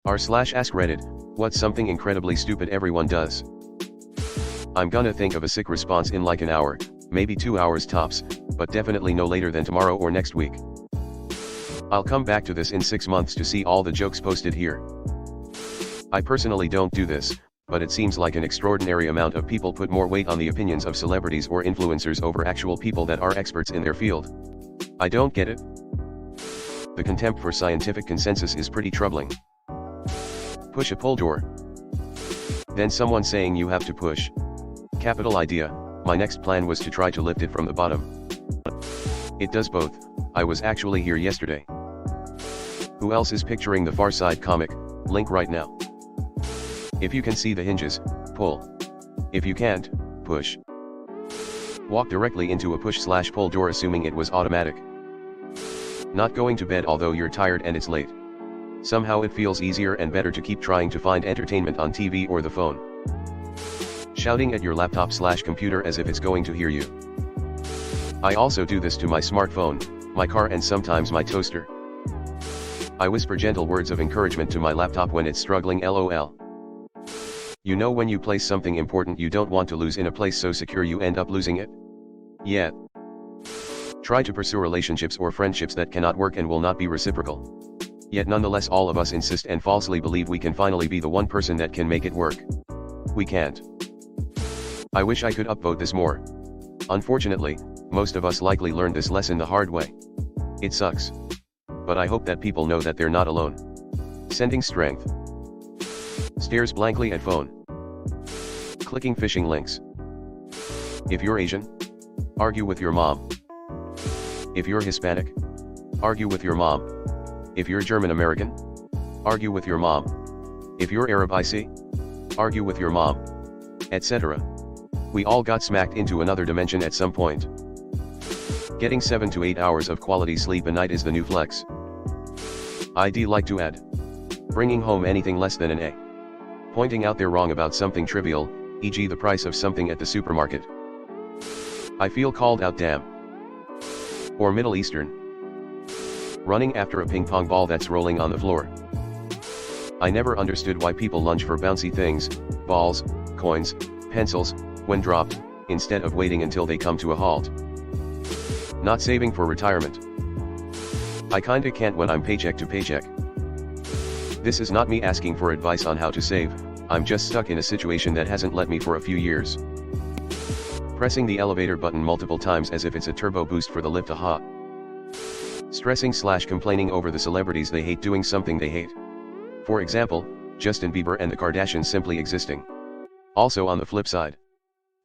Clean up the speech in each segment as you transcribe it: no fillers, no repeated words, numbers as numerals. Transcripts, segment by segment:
r/AskReddit, what's something incredibly stupid everyone does? I'm gonna think of a sick response in like an hour, maybe 2 hours tops, but definitely no later than tomorrow or next week. I'll come back to this in 6 months to see all the jokes posted here. I personally don't do this, but it seems like an extraordinary amount of people put more weight on the opinions of celebrities or influencers over actual people that are experts in their field. I don't get it. The contempt for scientific consensus is pretty troubling. Push a pull door. Then someone saying you have to push. Capital idea, my next plan was to try to lift it from the bottom. It does both. I was actually here yesterday. Who else is picturing the Far Side comic? Link right now. If you can see the hinges, pull. If you can't, push. Walk directly into a push/pull door assuming it was automatic. Not going to bed although you're tired and it's late. Somehow it feels easier and better to keep trying to find entertainment on TV or the phone. Shouting at your laptop/computer as if it's going to hear you. I also do this to my smartphone, my car and sometimes my toaster. I whisper gentle words of encouragement to my laptop when it's struggling lol. You know when you place something important you don't want to lose in a place so secure you end up losing it? Yeah. Try to pursue relationships or friendships that cannot work and will not be reciprocal. Yet nonetheless all of us insist and falsely believe we can finally be the one person that can make it work. We can't. I wish I could upvote this more. Unfortunately, most of us likely learned this lesson the hard way. It sucks. But I hope that people know that they're not alone. Sending strength. Stares blankly at phone. Clicking phishing links. If you're Asian, argue with your mom. If you're Hispanic, argue with your mom. If you're German American, argue with your mom. If you're Arab IC, argue with your mom. Etc. We all got smacked into another dimension at some point. Getting 7 to 8 hours of quality sleep a night is the new flex. I'd like to add. Bringing home anything less than an A. Pointing out they're wrong about something trivial, e.g. the price of something at the supermarket. I feel called out damn. Or Middle Eastern. Running after a ping pong ball that's rolling on the floor. I never understood why people lunge for bouncy things, balls, coins, pencils, when dropped, instead of waiting until they come to a halt. Not saving for retirement. I kinda can't when I'm paycheck to paycheck. This is not me asking for advice on how to save, I'm just stuck in a situation that hasn't let me for a few years. Pressing the elevator button multiple times as if it's a turbo boost for the lift aha. Stressing/complaining over the celebrities they hate doing something they hate. For example, Justin Bieber and the Kardashians simply existing. Also on the flip side.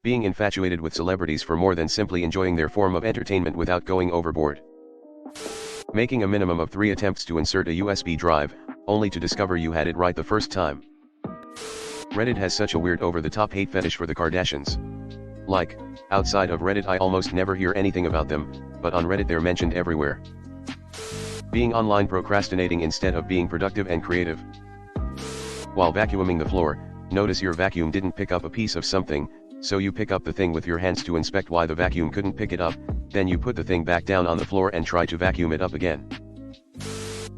Being infatuated with celebrities for more than simply enjoying their form of entertainment without going overboard. Making a minimum of 3 attempts to insert a USB drive, only to discover you had it right the first time. Reddit has such a weird over-the-top hate fetish for the Kardashians. Like, outside of Reddit I almost never hear anything about them, but on Reddit they're mentioned everywhere. Being online procrastinating instead of being productive and creative. While vacuuming the floor, notice your vacuum didn't pick up a piece of something, so you pick up the thing with your hands to inspect why the vacuum couldn't pick it up, then you put the thing back down on the floor and try to vacuum it up again.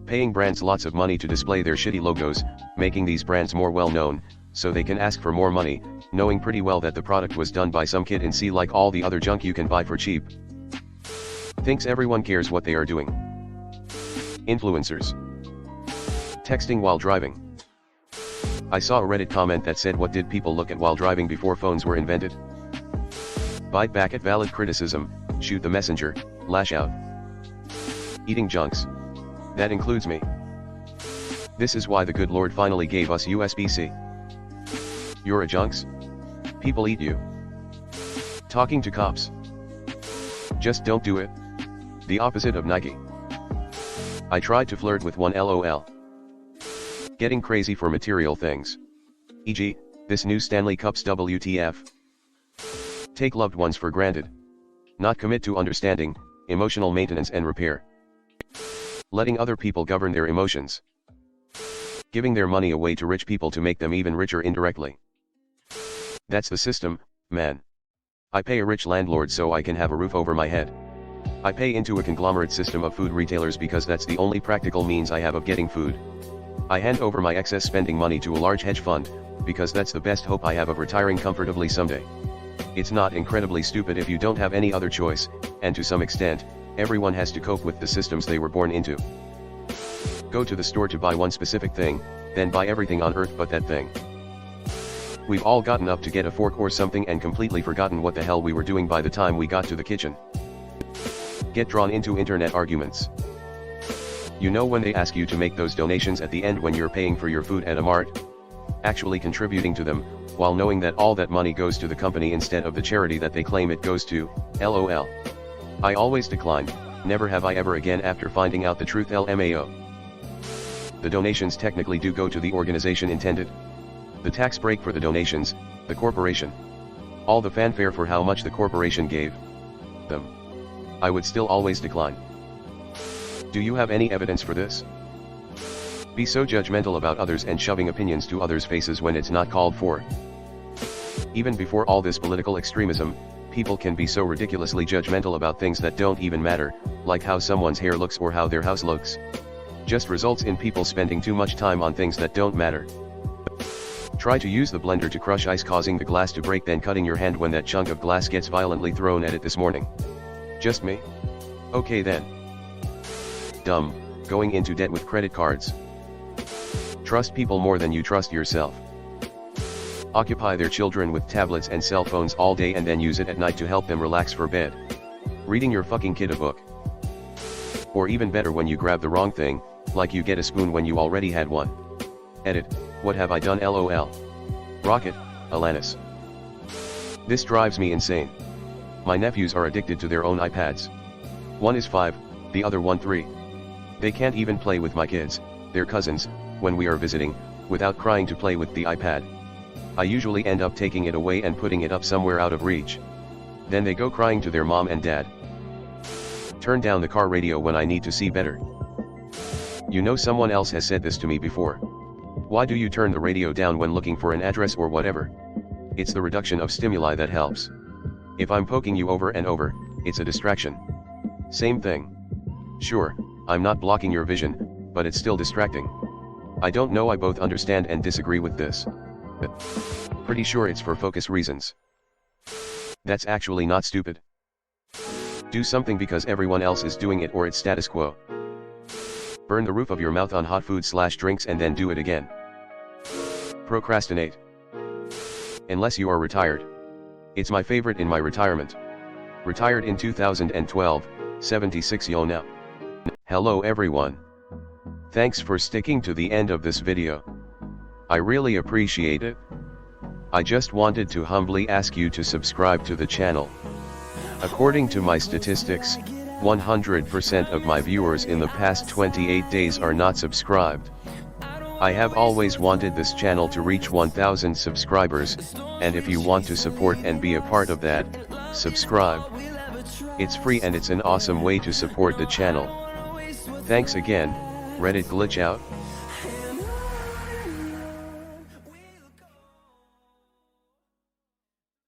Paying brands lots of money to display their shitty logos, making these brands more well known, so they can ask for more money, knowing pretty well that the product was done by some kid in C like all the other junk you can buy for cheap. Thinks everyone cares what they are doing. Influencers. Texting while driving. I saw a Reddit comment that said what did people look at while driving before phones were invented? Bite back at valid criticism, shoot the messenger, lash out. Eating junks. That includes me. This is why the good Lord finally gave us USB-C. You're a junks? People eat you. Talking to cops. Just don't do it. The opposite of Nike. I tried to flirt with one lol. Getting crazy for material things. E.g., this new Stanley Cup's WTF. Take loved ones for granted. Not commit to understanding, emotional maintenance and repair. Letting other people govern their emotions. Giving their money away to rich people to make them even richer indirectly. That's the system, man. I pay a rich landlord so I can have a roof over my head. I pay into a conglomerate system of food retailers because that's the only practical means I have of getting food. I hand over my excess spending money to a large hedge fund, because that's the best hope I have of retiring comfortably someday. It's not incredibly stupid if you don't have any other choice, and to some extent, everyone has to cope with the systems they were born into. Go to the store to buy one specific thing, then buy everything on earth but that thing. We've all gotten up to get a fork or something and completely forgotten what the hell we were doing by the time we got to the kitchen. Get drawn into internet arguments. You know when they ask you to make those donations at the end when you're paying for your food at a mart? Actually contributing to them, while knowing that all that money goes to the company instead of the charity that they claim it goes to, LOL. I always decline, never have I ever again after finding out the truth LMAO. The donations technically do go to the organization intended. The tax break for the donations, the corporation. All the fanfare for how much the corporation gave them. I would still always decline. Do you have any evidence for this? Be so judgmental about others and shoving opinions to others' faces when it's not called for. Even before all this political extremism, people can be so ridiculously judgmental about things that don't even matter, like how someone's hair looks or how their house looks. Just results in people spending too much time on things that don't matter. Try to use the blender to crush ice, causing the glass to break, then cutting your hand when that chunk of glass gets violently thrown at it this morning. Just me? Okay then. Dumb, going into debt with credit cards. Trust people more than you trust yourself. Occupy their children with tablets and cell phones all day and then use it at night to help them relax for bed. Reading your fucking kid a book. Or even better, when you grab the wrong thing, like you get a spoon when you already had one. Edit, what have I done LOL. Rocket, Alanis. This drives me insane. My nephews are addicted to their own iPads. One is 5, the other one 3. They can't even play with my kids, their cousins, when we are visiting, without crying to play with the iPad. I usually end up taking it away and putting it up somewhere out of reach. Then they go crying to their mom and dad. Turn down the car radio when I need to see better. You know, someone else has said this to me before. Why do you turn the radio down when looking for an address or whatever? It's the reduction of stimuli that helps. If I'm poking you over and over, it's a distraction. Same thing. Sure, I'm not blocking your vision, but it's still distracting. I don't know, I both understand and disagree with this. Pretty sure it's for focus reasons. That's actually not stupid. Do something because everyone else is doing it or it's status quo. Burn the roof of your mouth on hot food/drinks and then do it again. Procrastinate. Unless you are retired. It's my favorite in my retirement. Retired in 2012, 76 years now. Hello everyone. Thanks for sticking to the end of this video. I really appreciate it. I just wanted to humbly ask you to subscribe to the channel. According to my statistics, 100% of my viewers in the past 28 days are not subscribed. I have always wanted this channel to reach 1000 subscribers, and if you want to support and be a part of that, subscribe. It's free and it's an awesome way to support the channel. Thanks again, Reddit glitch out.